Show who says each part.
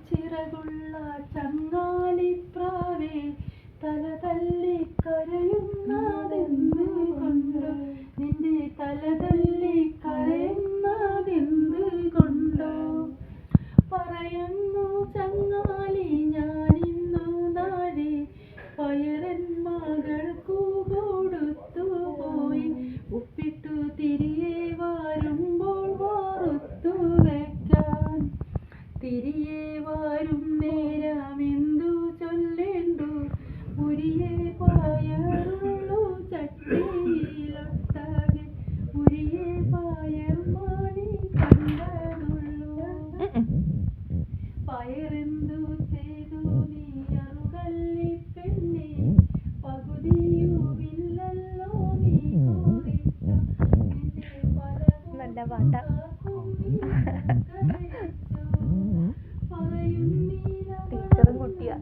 Speaker 1: ചിറകുള്ള ചങ്ങാലിപ്രാവേ തല തല്ലി കരയുന്നതെന്ത് കൊണ്ടോ നിന്റെ തല തല്ലി കരയുന്നതെന്ത് കൊണ്ടോ പറയുന്നു ചങ്ങാലി ഞാനിന്നു നാഴി പയറൻ മകൾക്കു കൊടുത്തു പോയി ഉപ്പിട്ടു തിരികെ വരുമ്പോൾ വാറുത്തു വെക്കാൻ തിരികെ വരും നേരമെന്തു ചൊല്ലേണ്ടു ഉരിയെ പയറുള്ളു ചട്ടിയിലൊട്ടാകെ ഉരിയെ പയർ മാണി കണ്ടതുള്ളു പയറെന്തു ചെയ്തു നീ അറുകല്ലി പെണ്ണെ പകുതിയുമില്ലല്ലോ നീ കുറിച്ച നിന്റെ
Speaker 2: നല്ല പാട്ടാ. ടീച്ചറും കുട്ടിയാ.